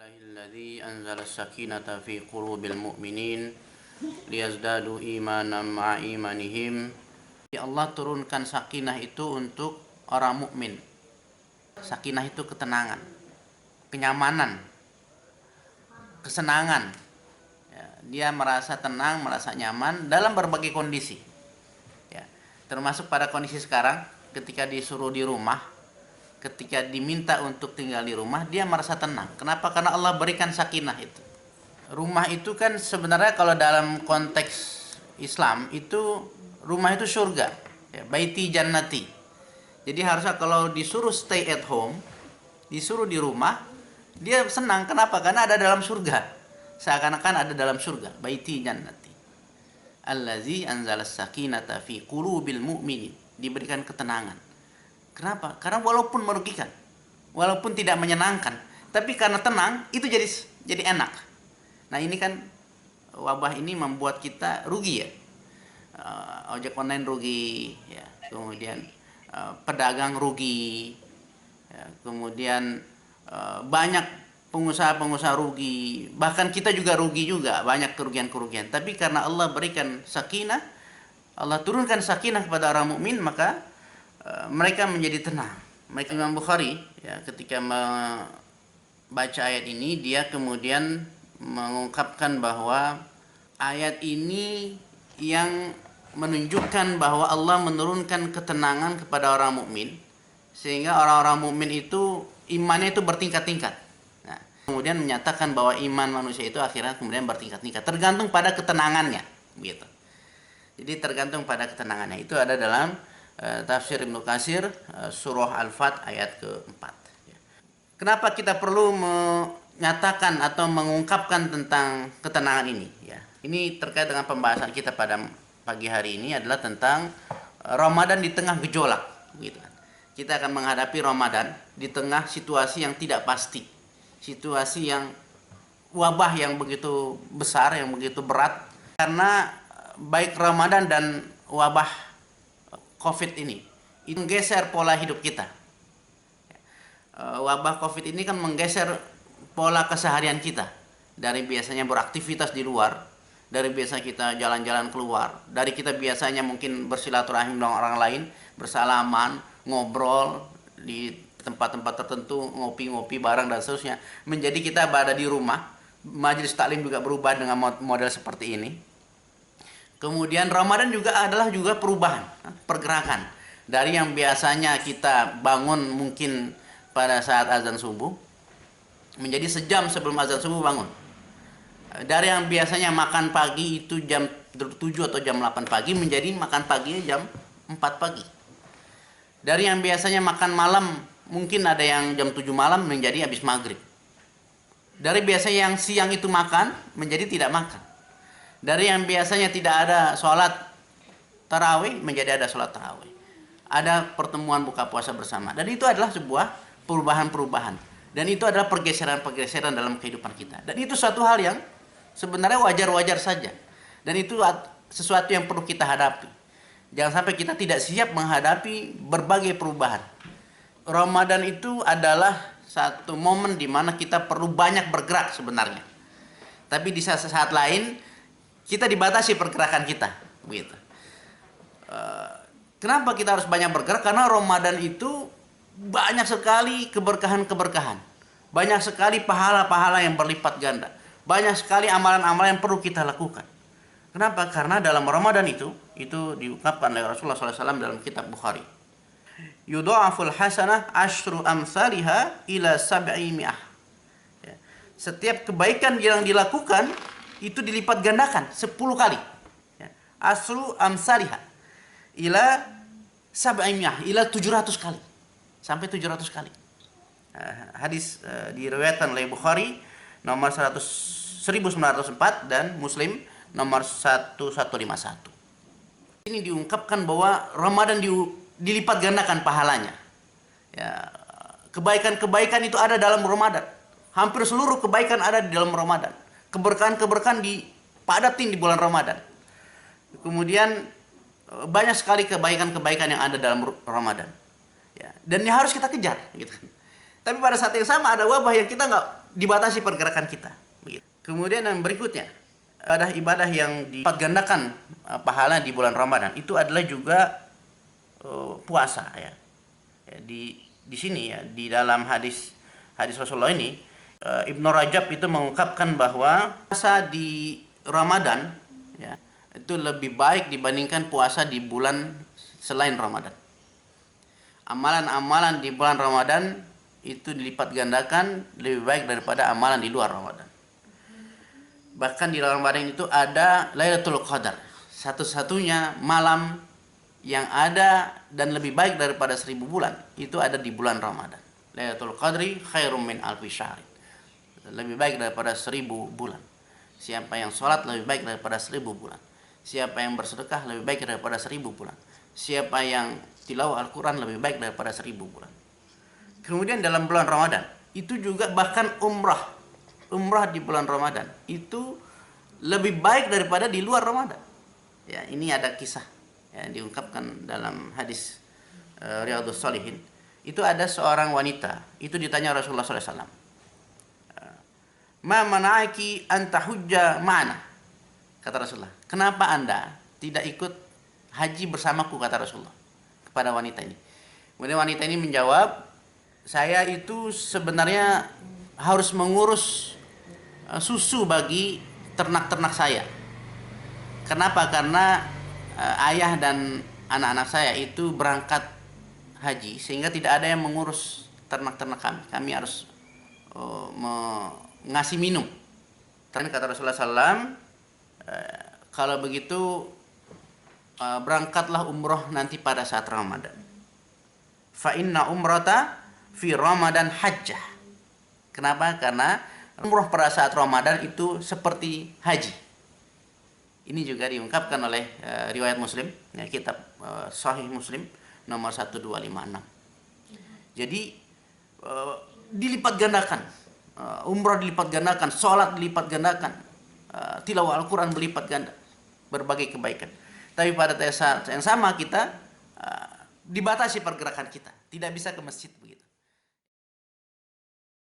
Alhamdulillahilladzi anzala as-sakinata fi qulubil mu'minin liyazdadu imanan ma'a imanihim. Allah turunkan sakinah itu untuk orang mukmin. Sakinah itu ketenangan, kenyamanan, kesenangan. Ya, dia merasa tenang, merasa nyaman dalam berbagai kondisi. Ya, termasuk pada kondisi sekarang ketika disuruh di rumah, ketika diminta untuk tinggal di rumah, dia merasa tenang. Kenapa? Karena Allah berikan sakinah itu. Rumah itu kan sebenarnya kalau dalam konteks Islam itu rumah itu surga, ya, baiti jannati. Jadi harusnya kalau disuruh stay at home, disuruh di rumah, dia senang. Kenapa? Karena ada dalam surga. Seakan-akan ada dalam surga, baiti jannati. Allazi anzalas sakinata fi qulubil mu'minin. Diberikan ketenangan. Kenapa? Karena walaupun merugikan, walaupun tidak menyenangkan, tapi karena tenang itu jadi enak. Nah ini kan wabah ini membuat kita rugi ya. Ojek online rugi, ya. Kemudian pedagang rugi, ya. Kemudian banyak pengusaha-pengusaha rugi, bahkan kita juga rugi juga, banyak kerugian-kerugian. Tapi karena Allah berikan sakinah, Allah turunkan sakinah kepada orang mukmin, maka mereka menjadi tenang. Mereka Imam Bukhari ya, ketika membaca ayat ini, dia kemudian mengungkapkan bahwa ayat ini yang menunjukkan bahwa Allah menurunkan ketenangan kepada orang mukmin, sehingga orang-orang mukmin itu imannya itu bertingkat-tingkat. Nah, kemudian menyatakan bahwa iman manusia itu akhirnya kemudian bertingkat-tingkat, tergantung pada ketenangannya, gitu. Jadi tergantung pada ketenangannya. Itu ada dalam tafsir Ibnu Katsir surah Al-Fat ayat ke-4. Kenapa kita perlu menyatakan atau mengungkapkan tentang ketenangan ini? Ya, ini terkait dengan pembahasan kita pada pagi hari ini adalah tentang Ramadan di tengah gejolak. Gitu. Kita akan menghadapi Ramadan di tengah situasi yang tidak pasti, situasi yang wabah yang begitu besar, yang begitu berat. Karena baik Ramadan dan wabah COVID ini itu menggeser pola hidup kita. Wabah COVID ini kan menggeser pola keseharian kita. Dari biasanya beraktivitas di luar, dari biasa kita jalan-jalan keluar, dari kita biasanya mungkin bersilaturahim dengan orang lain, bersalaman, ngobrol di tempat-tempat tertentu, ngopi-ngopi bareng dan seterusnya, menjadi kita berada di rumah. Majelis taklim juga berubah dengan model seperti ini. Kemudian Ramadan juga adalah perubahan, pergerakan. Dari yang biasanya kita bangun mungkin pada saat azan subuh, menjadi sejam sebelum azan subuh bangun. Dari yang biasanya makan pagi itu jam 7 atau jam 8 pagi, menjadi makan pagi jam 4 pagi. Dari yang biasanya makan malam, mungkin ada yang jam 7 malam, menjadi habis maghrib. Dari biasanya yang siang itu makan, menjadi tidak makan. Dari yang biasanya tidak ada sholat tarawih, menjadi ada sholat tarawih. Ada pertemuan buka puasa bersama. Dan itu adalah sebuah perubahan-perubahan. Dan itu adalah pergeseran-pergeseran dalam kehidupan kita. Dan itu suatu hal yang sebenarnya wajar-wajar saja. Dan itu sesuatu yang perlu kita hadapi. Jangan sampai kita tidak siap menghadapi berbagai perubahan. Ramadan itu adalah satu momen di mana kita perlu banyak bergerak sebenarnya. Tapi di saat lain, kita dibatasi pergerakan kita, begitu. Kenapa kita harus banyak bergerak? Karena Ramadan itu banyak sekali keberkahan-keberkahan, banyak sekali pahala-pahala yang berlipat ganda, banyak sekali amalan-amalan yang perlu kita lakukan. Kenapa? Karena dalam Ramadan itu diungkapkan oleh Rasulullah SAW dalam kitab Bukhari. Yudha'aful hasanah asyru amsalihha ila sab'i mi'ah. Setiap kebaikan yang dilakukan itu dilipat gandakan 10 kali. Asru amsalihha ila sab'imiyah, ila 700 kali. Sampai 700 kali. Hadis diriwayatkan oleh Bukhari nomor 1904 dan Muslim nomor 1151. Ini diungkapkan bahwa Ramadan dilipat gandakan pahalanya. Ya, kebaikan-kebaikan itu ada dalam Ramadan. Hampir seluruh kebaikan ada di dalam Ramadan. Keberkahan-keberkahan dipadatin di bulan Ramadan. Kemudian banyak sekali kebaikan-kebaikan yang ada dalam Ramadan. Ya, dan ini harus kita kejar. Gitu. Tapi pada saat yang sama ada wabah yang kita dibatasi pergerakan kita. Begitu. Kemudian yang berikutnya, ibadah yang dilipat gandakan pahala di bulan Ramadan itu adalah juga puasa ya. Di sini ya, di dalam hadis Rasulullah ini, Ibnu Rajab itu mengungkapkan bahwa puasa di Ramadan ya, itu lebih baik dibandingkan puasa di bulan selain Ramadan. Amalan-amalan di bulan Ramadan itu dilipat gandakan lebih baik daripada amalan di luar Ramadan. Bahkan di dalam Ramadan itu ada Lailatul Qadar, satu-satunya malam yang ada dan lebih baik daripada 1000 bulan, itu ada di bulan Ramadan. Lailatul Qadri khairum min alfi syahr. Lebih baik daripada 1000 bulan. Siapa yang sholat lebih baik daripada 1000 bulan. Siapa yang bersedekah lebih baik daripada 1000 bulan. Siapa yang tilawah Al-Quran lebih baik daripada 1000 bulan. Kemudian dalam bulan Ramadan itu juga bahkan umrah di bulan Ramadan itu lebih baik daripada di luar Ramadan. Ya, ini ada kisah yang diungkapkan dalam hadis Riyadhus Shalihin. Itu ada seorang wanita, itu ditanya Rasulullah SAW, ma mana'aki an tahujja ma'ana, kata Rasulullah, kenapa anda tidak ikut haji bersamaku, kata Rasulullah kepada wanita ini. Kemudian wanita ini menjawab, saya itu sebenarnya harus mengurus susu bagi ternak-ternak saya. Kenapa? Karena ayah dan anak-anak saya itu berangkat haji, sehingga tidak ada yang mengurus ternak-ternak kami. Kami harus ngasih minum. Dan kata Rasulullah SAW, kalau begitu berangkatlah umroh nanti pada saat Ramadan. Fa inna umrata fi Ramadan hajjah. Kenapa? Karena umroh pada saat Ramadan itu seperti haji. Ini juga diungkapkan oleh riwayat Muslim, ya, kitab Sahih Muslim nomor 1256. Jadi dilipat gandakan, umroh dilipat gandakan, sholat dilipat gandakan, tilawah Al-Quran berlipat ganda, berbagai kebaikan. Tapi pada saat yang sama kita dibatasi pergerakan kita, tidak bisa ke masjid.